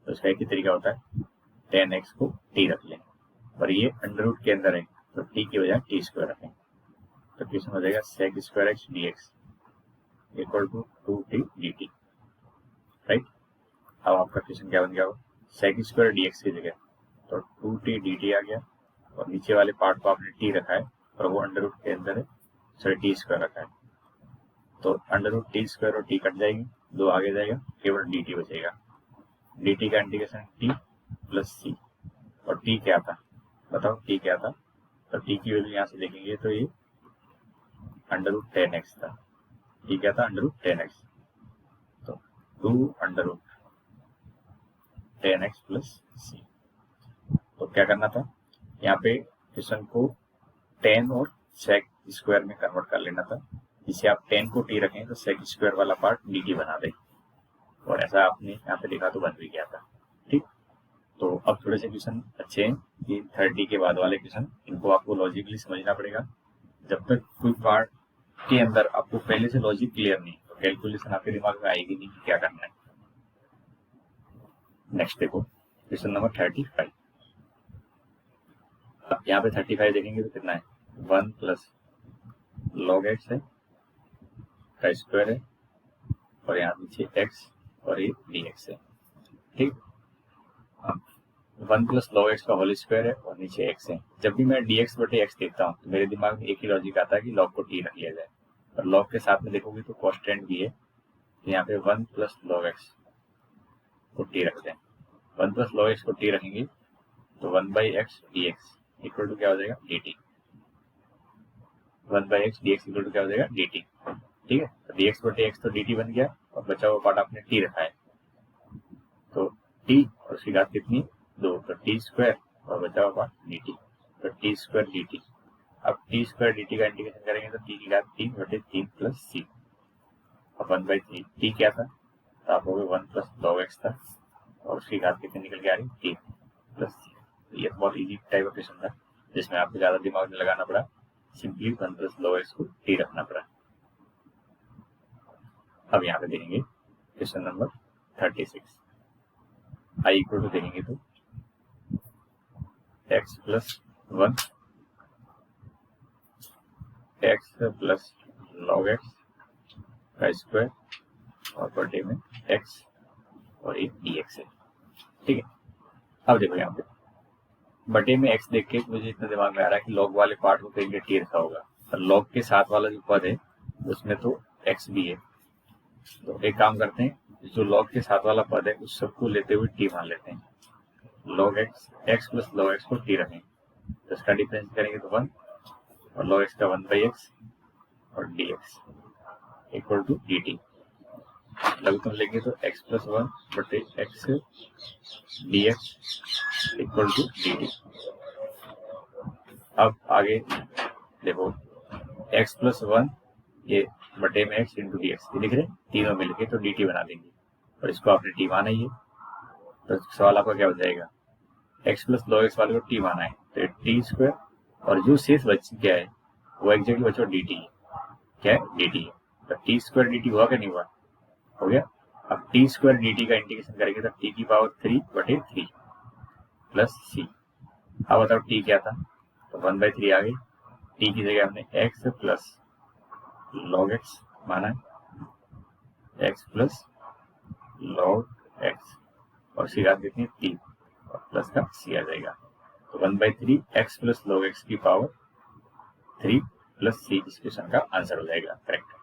तो इसका एक ही तरीका होता है, टेन एक्स को टी रख लें, और ये अंडर रूट के अंदर है तो टी की बजाय टी स्क्वायर रखें। तो क्वेश्चन हो जाएगा sec square x d x equal to 2t dt, right. अब आपका क्वेश्चन क्या बन गया? सेक स्क्वायर डी एक्स की जगह तो 2t dt आ गया, और नीचे वाले पार्ट को आपने टी रखा है और वो अंडर रूट के अंदर है, सॉरी टी स्क्वायर रखा है, तो अंडर रूट टी स्क्वायर और टी कट जाएगी, दो आगे जाएगा, केवल डी टी बचेगा। डी टी का इंटीग्रेशन टी प्लस सी, और टी क्या था? बताओ टी क्या था? तो टी की वैल्यू यहाँ से देखेंगे तो ये अंडर रूट टेन एक्स था। टी क्या था? अंडर रूट टेन एक्स, तो 2 under root ten x plus सी। तो क्या करना था यहाँ पे? क्वेश्चन को टेन और सेक स्क्वायर में कन्वर्ट कर लेना था, जिसे आप टेन को टी रखें तो सेक स्क्वायर वाला पार्ट डी टी बना दें, और ऐसा आपने यहाँ पे देखा तो बन भी गया था, ठीक। तो अब थोड़े से क्वेश्चन अच्छे हैं कि 30 के बाद वाले क्वेश्चन, इनको आपको लॉजिकली समझना पड़ेगा। जब तक कोई पार्ट के अंदर आपको पहले से लॉजिक क्लियर नहीं तो कैलकुलेशन आपके दिमाग में आएगी नहीं कि क्या करना है। नेक्स्ट देखो क्वेश्चन नंबर 35। अब यहाँ पे 35 देखेंगे तो कितना है? 1 प्लस लॉग एक्स है का स्क्वायर है, और यहाँ नीचे एक्स और ये डी एक्स है, ठीक। 1 प्लस लॉग एक्स का होल स्क्वायर है और नीचे एक्स है। जब भी मैं डी एक्स बटे एक्स देखता हूँ तो मेरे दिमाग में एक ही लॉजिक आता है कि लॉग को टी रख लिया जाए, और लॉग के साथ में देखोगे तो कॉन्स्टेंट भी है, तो यहाँ पे 1 प्लस लॉग एक्स को टी रखते हैं। 1 प्लस लॉग एक्स को टी रखेंगे तो 1 by x d x equal to क्या हो जाएगा? D t. 1 by x d x equal to क्या हो जाएगा? डी टी, ठीक है। तो डी एक्स बटे एक्स तो डी टी बन गया, और बचा हुआ पार्ट आपने टी रखा है, तो टी और उसकी घात कितनी? 2, तो टी स्क्वायर और बचा हुआ पार्ट डी टी, तो टी स्क्वायर डी टी। अब टी स्क्वायर डी टी का इंटीग्रेशन करेंगे तो टी की घात 3 बटे 3 प्लस सी, और 1 बाई 3। टी क्या था? तो आप हो गए 1 प्लस लॉग एक्स था, और उसकी घात कितनी निकल के आ रही? 3 प्लस सी। ये बहुत इजी टाइप ऑफ क्वेश्चन था जिसमें आपको ज्यादा दिमाग नहीं लगाना पड़ा, सिंपली 1 प्लस लॉग एक्स को टी रखना पड़ा। अब यहाँ पे देखेंगे question number 36। I equal to देखेंगे तो x plus 1 x plus log x का स्क्वायर और बटे में एक्स और एक डी एक्स है। ठीक है, अब देखो यहाँ पे बटे में एक्स देख के मुझे इतना दिमाग में आ रहा है कि लॉग वाले पार्ट को कहीं टी रखा होगा, और लॉग के साथ वाला जो पद है उसमें तो एक्स भी है। तो एक काम करते हैं, जो लॉग के साथ वाला पद है उस सबको लेते हुए टी मान लेते हैं। Log x, x plus log x को टी रखें तो इसका डिफरेंस करेंगे तो 1 और लॉग एक्स का 1/x और d x equal to d t. लघुत्तम लेंगे तो x प्लस 1 बटे x d x equal to d t. अब आगे देखो x प्लस 1 ये बटे में x इंटू डी एक्स लिख रहे हैं, तीनों मिलके तो डी टी बना देंगे और इसको आपने टी माना ही है। तो सवाल आपका क्या हो जाएगा, x प्लस लॉग एक्स वाले को टी माना है तो टी स्क्वायर और जो शेष बच क्या है वो एग्जैक्टली बचा डी टी है। क्या है, डी टी है। तो टी स्क्वायर डी टी हुआ क्या, नहीं हुआ, हो गया। अब टी स्क्वायर डी टी का इंटीग्रेशन करेंगे तो टी की पावर 3 बटे 3 प्लस सी। अब बताओ टी क्या था, तो 1/3 आ गई। टी की जगह हमने एक्स प्लस लॉग एक्स माना है, एक्स प्लस लॉग एक्स और सी रात कितनी 3 और प्लस का सी आ जाएगा। तो 1/3 एक्स प्लस लॉग एक्स की पावर 3 प्लस सी इस क्वेश्चन का आंसर हो जाएगा, करेक्ट।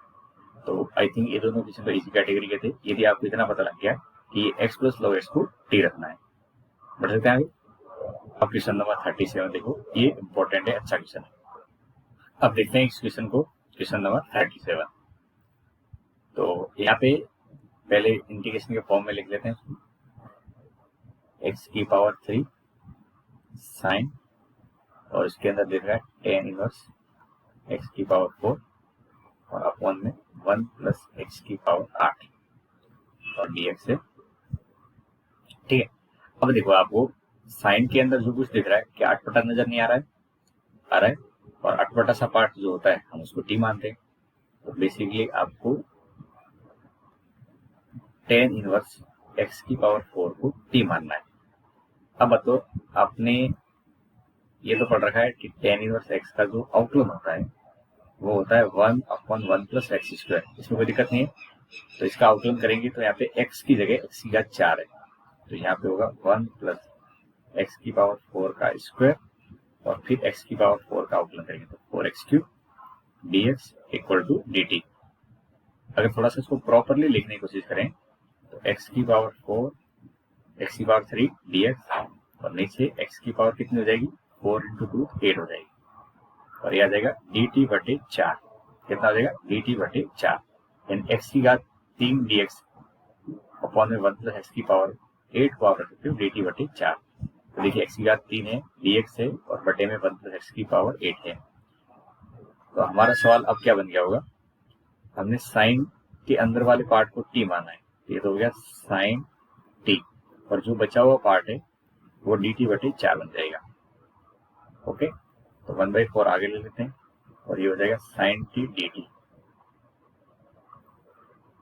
तो आई थिंक ये दोनों क्वेश्चन तो इसी कैटेगरी के थे। यदि आपको इतना पता लग गया कि एक्स प्लस लॉग एक्स को टी रखना है, बढ़ सकते हैं आगे। अब क्वेश्चन नंबर 37 देखो, ये इंपॉर्टेंट है, अच्छा क्वेश्चन है। अब देखते हैं इस क्वेश्चन को, क्वेश्चन नंबर 37। तो यहाँ पे पहले इंटीग्रेशन के फॉर्म में लिख लेते हैं, एक्स की पावर 3 साइन और इसके अंदर देख रहा है टेन इनवर्स एक्स की पावर 4 और अपॉन में 1 प्लस एक्स की पावर 8 और dx है। ठीक है, अब देखो आपको साइन के अंदर जो कुछ दिख रहा है क्या अटपटा नजर नहीं आ रहा है, आ रहा है। और अटपटा सा पार्ट जो होता है हम उसको टी मानते हैं। तो बेसिकली आपको टेन इनवर्स एक्स की पावर 4 को टी मानना है। अब बताओ, आपने ये तो पढ़ रखा है कि टेन इनवर्स एक्स का जो आउटकम होता है वो होता है 1/1 प्लस एक्स स्क्वायर, इसमें कोई दिक्कत नहीं है। तो इसका आउटकम करेंगे तो यहाँ पे x की जगह x की घात 4 है, तो यहाँ पे होगा 1 प्लस एक्स की पावर 4 का स्क्वायर और फिर x की पावर 4 का आउटकम करेंगे तो 4x³ dx equal to dt। अगर थोड़ा सा इसको प्रॉपरली लिखने की कोशिश करें तो x की पावर 4 x की पावर 3 dx और नीचे x की पावर कितनी हो जाएगी 4 × 2 8 हो जाएगी और यह आ जाएगा dt बटे 4। कितना हो जाएगा dt बटे 4 यानी x की घात 3 dx अपॉन में 1 प्लस एक्स की पावर 8 को आप रख सकते हो dt बटे 4। तो देखिए x की घात 3 है, dx है और बटे में 1 प्लस एक्स की पावर 8 है। तो हमारा सवाल अब क्या बन गया होगा, हमने साइन के अंदर वाले पार्ट को t माना है, ये तो हो गया साइन t और जो बचा हुआ पार्ट है वो dt बटे 4 बन जाएगा। ओके, तो 1/4 आगे ले लेते हैं और ये हो जाएगा साइन t dt।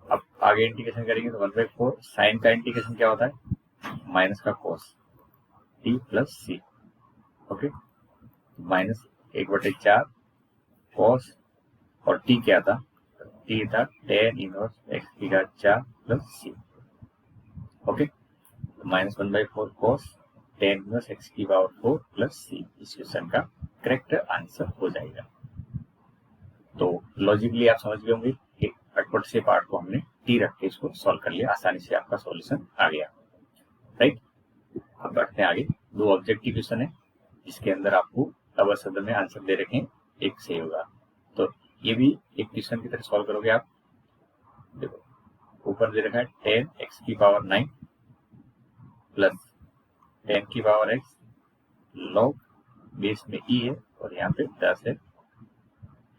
अब आगे इंटीग्रेशन करेंगे तो 1/4 साइन का इंटीग्रेशन क्या होता है माइनस का कोस t plus C. Okay, minus 1/4 कोस और t क्या था, t था टेन इनवर्स एक्स की घात 4 plus C. Okay, minus 1/4 cos tan inverse x की पावर 4 प्लस सी इस क्वेश्चन का करेक्ट आंसर हो जाएगा। तो लॉजिकली आप समझ गए होंगे कि अटपट से पार्ट को हमने टी रख के इसको सॉल्व कर लिया, आसानी से आपका सॉल्यूशन आ गया, राइट। अब बढ़ते हैं आगे। दो ऑब्जेक्टिव क्वेश्चन है जिसके अंदर आपको डबल शब्द में आंसर दे रखे, एक सही होगा। तो ये भी एक क्वेश्चन की तरह सॉल्व करोगे आप। देखो ऊपर दे रखा है 10 एक्स की पावर 9 प्लस 10 की पावर x लॉग बेस में e है और यहाँ पे 10 है,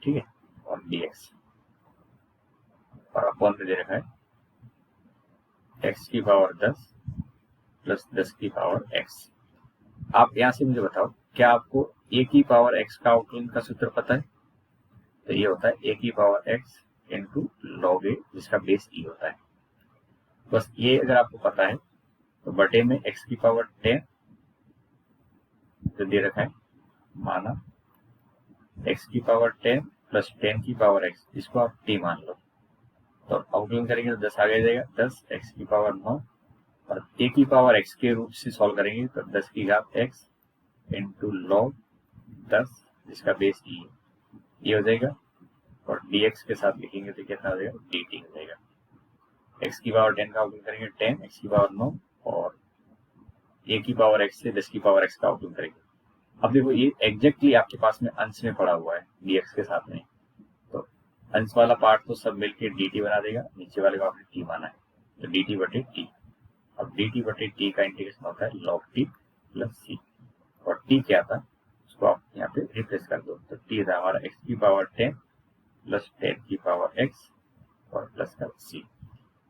ठीक है, और dx और अपॉन में दे रखा है x की पावर 10 प्लस 10 की पावर x। आप यहाँ से मुझे बताओ क्या आपको a की पावर x का आउटकम का सूत्र पता है, तो ये होता है a की power x into log a जिसका बेस e होता है। बस ये अगर आपको पता है तो बटे में x की पावर 10 जो दे रखा है, माना x की पावर 10 प्लस 10 की पावर x, इसको आप t मान लो। तो अवकलन करेंगे तो 10 आगे जाएगा, 10 x की पावर 9 और a की पावर x के रूप से सॉल्व करेंगे तो 10 की घात x इंटू लॉग 10 जिसका बेस e है, ये हो जाएगा। और dx के साथ लिखेंगे तो कितना हो जाएगा, dt हो जाएगा। x की पावर 10 का अवकलन करेंगे 10, x की पावर 9 और a की पावर x से 10 की पावर x का अवकलन करेंगे। अब देखो ये एग्जैक्टली आपके पास में अंश में पड़ा हुआ है dx के साथ में, तो अंश वाला पार्ट तो सब मिलके dt बना देगा, नीचे वाले को आपने t माना है तो dt बटे t। अब dt बटे t का इंटीग्रेशन होता है log t प्लस c, और t क्या था उसको आप यहाँ पे रिप्लेस कर दो, तो t था हमारा x की पावर 10 प्लस 10 की पावर x और प्लस का c।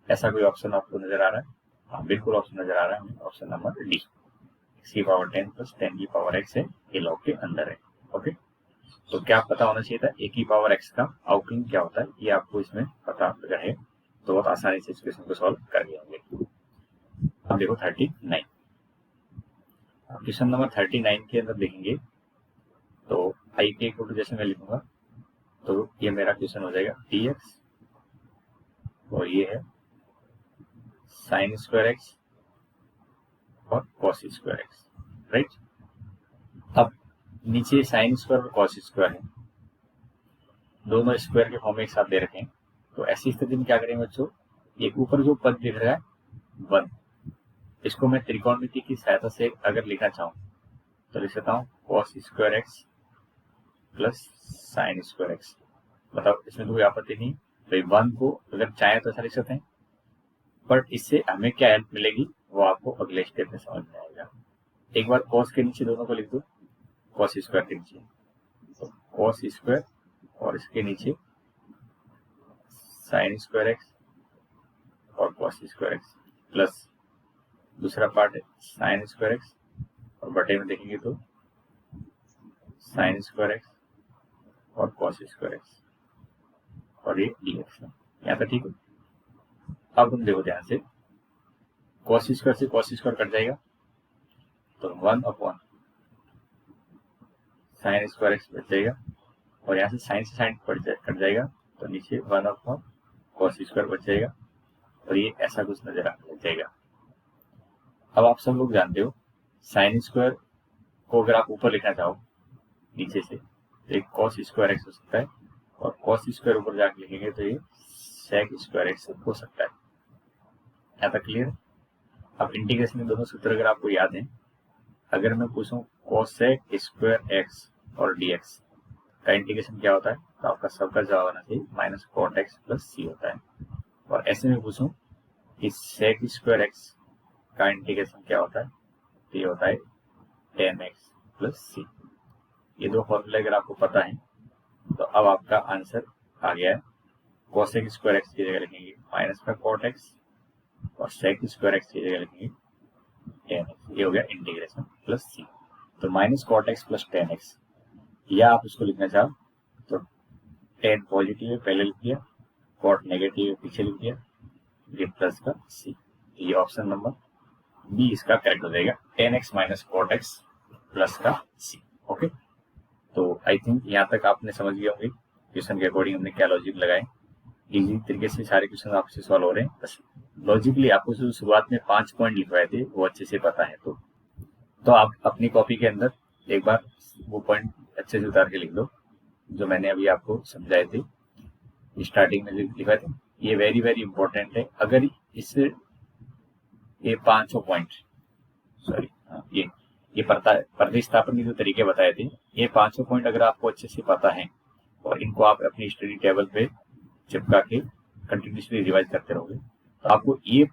ऐसा कोई ऑप्शन आपको नजर आ रहा है? हाँ बिल्कुल ऑप्शन नजर आ रहा है हमें, ऑप्शन नंबर डी, x की पावर 10 प्लस 10 की पावर x है, ये लॉग के अंदर है। ओके, तो क्या पता होना चाहिए था a की पावर x का अवकलन क्या होता है, ये आपको इसमें पता रहे तो बहुत आसानी से इस क्वेश्चन को सॉल्व कर लेंगे। अब देखो 39, क्वेश्चन नंबर 39 के अंदर देखेंगे तो आई के इक्वल टू जैसे मैं लिखूंगा तो ये मेरा क्वेश्चन हो जाएगा dx और ये है साइन स्क्वायर एक्स और कॉस स्क्वायर एक्स, राइट। अब नीचे साइन स्क्वायर और कॉस स्क्वायर है, दोनों स्क्वायर के फॉर्म में एक साथ दे रखे हैं, तो ऐसी स्थिति में क्या करेंगे बच्चों, एक ऊपर जो पद दिख रहा है 1, इसको मैं त्रिकोणमिति की सहायता से अगर लिखना चाहूँ तो लिख सकता हूँ cos square x plus sine square x. बताओ इसमें तो कोई आपत्ति नहीं, तो 1 को अगर चाहे तो ऐसा लिख सकते हैं, बट इससे हमें क्या हेल्प मिलेगी वो आपको अगले स्टेप में समझ में आएगा। एक बार कॉस के नीचे दोनों को लिख दो, कॉस स्क्वायर के नीचे तो कॉस स्क्वायर और इसके नीचे साइन स्क्वायर एक्स और कॉस स्क्वायर एक्स प्लस दूसरा पार्ट है साइन स्क्वायर एक्स और बटे में देखेंगे तो साइन स्क्वायर एक्स और कॉस स्क्वायर एक्स और ये dx है। यहाँ तक ठीक है। अब हम देखो ध्यान से, कॉस स्क्वायर से कॉस स्क्वायर कट जाएगा तो 1 अपॉन साइन स्क्वायर एक्स बच जाएगा और यहाँ से साइन कट जाएगा तो नीचे 1 अपॉन कॉस स्क्वायर बच जाएगा और ये ऐसा कुछ नजर आने लग जाएगा। अब आप सब लोग जानते हो साइन स्क्वायर को अगर आप ऊपर लिखना चाहो नीचे से तो एक कॉस स्क्वायर एक्स हो सकता है और कॉस स्क्वायर ऊपर जाके लिखेंगे तो ये सेक स्क्वायर एक्स हो सकता है। यहाँ तक क्लियर? अब इंटीग्रेशन के दोनों सूत्र अगर आपको याद है, अगर मैं पूछूं कोसेक स्क्वायर एक्स और dx का इंटीग्रेशन क्या होता है तो आपका सबका जवाब आना चाहिए माइनस कॉट एक्स प्लस सी होता है। और ऐसे में पूछूं कि सेक स्क्वायर एक्स का इंटीग्रेशन क्या होता है तो ये होता है tan x प्लस सी। ये दो फॉर्मूला अगर आपको पता है तो अब आपका आंसर आ गया है। कोसेक स्क्वायर एक्स की जगह लिखेंगे माइनस का कॉट एक्स और सेक स्क्वायर एक्स की जगह लिखेंगे tan x, ये हो गया इंटीग्रेशन प्लस सी। तो minus cot x plus tan x, या आप इसको लिखना चाहो तो tan पॉजिटिव है पहले लिख दिया, कॉट नेगेटिव है पीछे लिख दिया, ये प्लस का सी, ये ऑप्शन नंबर बी इसका करेक्ट हो जाएगा, tan x minus cot x plus का सी। ओके, तो आई थिंक यहाँ तक आपने समझ गए होंगे क्वेश्चन के अकॉर्डिंग हमने क्या लॉजिक लगाए। इजी तरीके से सारे क्वेश्चन आपसे सॉल्व हो रहे हैं, बस लॉजिकली आपको जो शुरुआत में 5 पॉइंट लिखवाए थे वो अच्छे से पता है तो आप अपनी कॉपी के अंदर एक बार वो पॉइंट अच्छे से उतार के लिख दो जो मैंने अभी आपको समझाए थे, स्टार्टिंग में लिखवाए थे। ये वेरी वेरी इंपॉर्टेंट है। अगर इससे ये 5 पॉइंट सॉरी ये प्रतिस्थापन के जो तरीके बताए थे, ये 5 पॉइंट अगर आपको अच्छे से पता है और इनको आप अपनी स्टडी टेबल पे चिपका के कंटिन्यूसली रिवाइज करते रहोगे तो आपको ये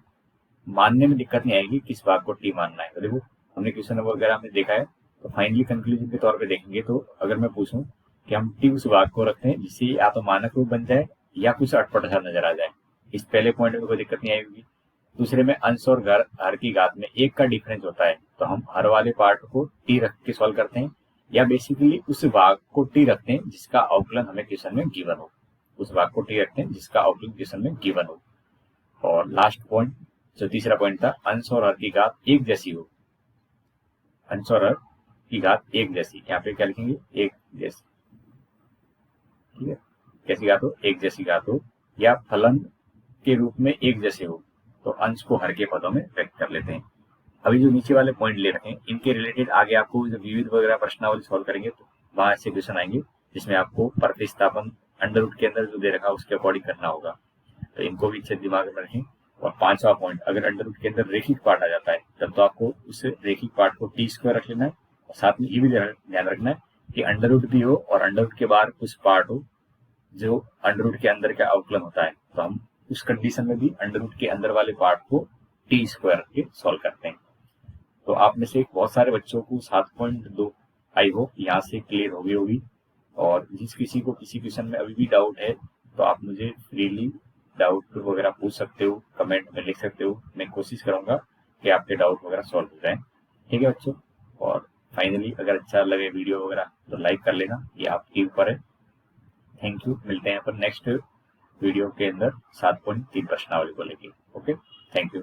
मानने में दिक्कत नहीं आएगी किस भाग को टी मानना है। तो देखो हमने क्वेश्चन वगैरह में देखा है, तो फाइनली कंक्लूजन के तौर पे देखेंगे तो अगर मैं पूछूं कि हम टी उस भाग को रखते हैं जिससे या तो मानक रूप बन जाए या कुछ अटपटा सा नजर आ जाए, इस पहले पॉइंट में कोई दिक्कत नहीं आएगी। दूसरे में अंश और हर की घात में 1 का डिफरेंस होता है तो हम हर वाले पार्ट को टी रख के सॉल्व करते हैं, या बेसिकली उस भाग को टी रखते हैं जिसका अवकलन हमें क्वेश्चन में गिवन हो, उस भाग को टी रखते हैं जिसका अवकलन क्वेश्चन में गिवन हो। और लास्ट पॉइंट जो तीसरा पॉइंट था, अंश और हर की घात एक जैसी हो, अंश और हर की घात एक जैसी, यहाँ पे क्या लिखेंगे, एक जैसी, ठीक है। कैसी घात हो, एक जैसी घात हो, या फलन के रूप में एक जैसे हो, तो अंश को हर के पदों में व्यक्त कर लेते हैं। अभी जो नीचे वाले पॉइंट ले रखे हैं इनके रिलेटेड आगे आपको जब विविध वगैरह प्रश्नावली सॉल्व करेंगे तो वहां ऐसे क्वेश्चन आएंगे जिसमें आपको प्रतिस्थापन अंडर रूट के अंदर जो दे रखा है उसके अकॉर्डिंग करना होगा, तो इनको भी अच्छे दिमाग में रखें। और पांचवा पॉइंट, अगर अंडर रूट के अंदर रेखिक पार्ट आ जाता है तब तो आपको उस रेखिक पार्ट को टी स्क्वायर रख लेना है, और साथ में ये भी ध्यान रखना है कि अंडर रूट भी हो और अंडर रूट के बाहर कुछ पार्ट हो जो अंडर रूट के अंदर का अवकलन होता है, तो हम उस कंडीशन में भी अंडर रूट के अंदर वाले पार्ट को टी स्क्वायर के सॉल्व करते हैं। तो आप में से बहुत सारे बच्चों को 7.2 आई होप यहाँ से क्लियर हो गई होगी। और जिस किसी को किसी क्वेश्चन में अभी भी डाउट है तो आप मुझे फ्रीली डाउट वगैरह पूछ सकते हो, कमेंट में लिख सकते हो, मैं कोशिश करूंगा कि आपके डाउट वगैरह सॉल्व हो जाए, ठीक है बच्चों। और फाइनली अगर अच्छा लगे वीडियो वगैरह तो लाइक कर लेना, ये आपके ऊपर है। थैंक यू, मिलते हैं अपन नेक्स्ट वीडियो के अंदर 7.3 प्रश्नावली को लेके। Okay, thank you.